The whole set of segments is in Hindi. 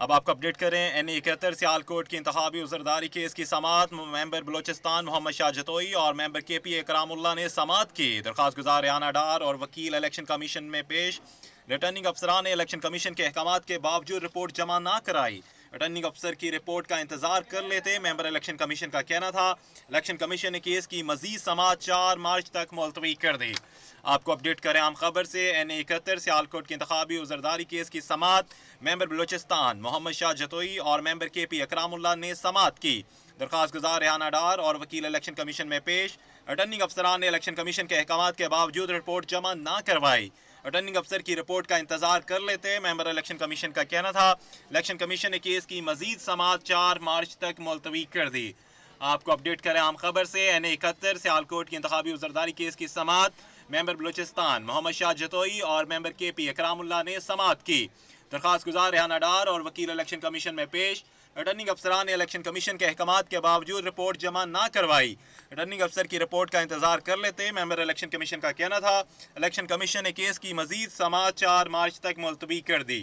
अब आपको अपडेट करें NA 71 सियालकोट की इंतखाबी उजरदारी केस की समाअत मेंबर बलोचिस्तान मोहम्मद शाह जतोई और मेंबर KP इकरामुल्लाह ने समाअत की। दरख्वास्त गुजार रेहाना डार और वकील इलेक्शन कमीशन में पेश। रिटर्निंग अफसरान ने इलेक्शन कमीशन के अहकाम के बावजूद रिपोर्ट जमा ना कराई। रिटर्निंग अफसर की रिपोर्ट का इंतजार कर लेते मेंबर इलेक्शन कमीशन का कहना था। इलेक्शन कमीशन ने केस की मजीद समाअत 4 मार्च तक मुलतवी कर दी। आपको अपडेट करें आम खबर से NA 71 सियालकोट की इंतखाबी उजरदारी केस की समाअत मेंबर बलोचिस्तान मोहम्मद शाह जतोई और मेंबर KP इकरामुल्लाह ने समाअत की। दरख्वास्त गुजार रेहाना डार और वकील इलेक्शन कमीशन में पेश। रिटर्निंग अफसरान ने इलेक्शन कमीशन के अहकाम के बावजूद रिपोर्ट जमा ना करवाई। रिटर्निंग अफसर की रिपोर्ट का इंतजार कर लेते मेंबर इलेक्शन कमीशन का कहना था। इलेक्शन कमीशन ने केस की मजीद समाअत 4 मार्च तक मुलतवी कर दी। आपको अपडेट करें आम खबर से NA 71 सियालकोट की इंतखाबी उजरदारी केस की समाअत मेंबर बलोचिस्तान मोहम्मद शाह जतोई और मेंबर KP इकरामुल्लाह ने समाअत की। दरख्वास्त गुजार रेहाना डार और वकील इलेक्शन कमीशन में पेश। रिटर्निंग अफसरान ने इलेक्शन कमीशन के अहकाम के बावजूद रिपोर्ट जमा ना करवाई। रिटर्निंग अफसर की रिपोर्ट का इंतजार कर लेते मेंबर इलेक्शन कमीशन का कहना था। इलेक्शन कमीशन ने केस की मजीद समाअत 4 मार्च तक मुलतवी कर दी।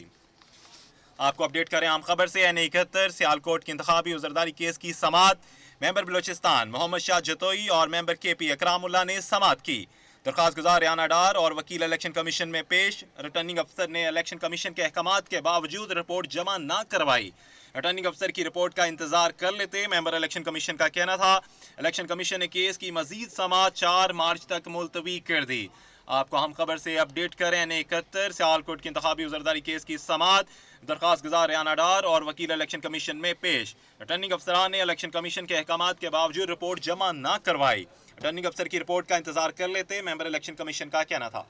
आपको अपडेट करें आम खबर से NA 71 सियालकोट की इंतखाबी उजरदारी केस की समाअत मेंबर बलोचिस्तान मोहम्मद शाह जतोई और मेंबर KP इकरामुल्लाह ने समाअत की। दरख्वास्त गुजार रेहाना डार और वकील इलेक्शन कमीशन में पेश। रिटर्निंग अफसर ने इलेक्शन कमीशन के अहकाम के बावजूद रिपोर्ट जमा ना करवाई। रिटर्निंग अफसर की रिपोर्ट का इंतजार कर लेते मेंबर इलेक्शन कमीशन का कहना था। इलेक्शन कमीशन ने केस की मजीद समाअत 4 मार्च तक मुलतवी कर दी। आपको हम खबर से अपडेट करें NA 71 सियालकोट की इंतखाबी उजरदारी केस की समाअत दरख्वास्त गुजार रेहाना डार और वकील इलेक्शन कमीशन में पेश। रिटर्निंग अफसरान ने इलेक्शन कमीशन के अहकाम के बावजूद रिपोर्ट जमा ना करवाई। रिटर्निंग अफसर की रिपोर्ट का इंतजार कर लेते मेंबर इलेक्शन कमीशन का कहना था।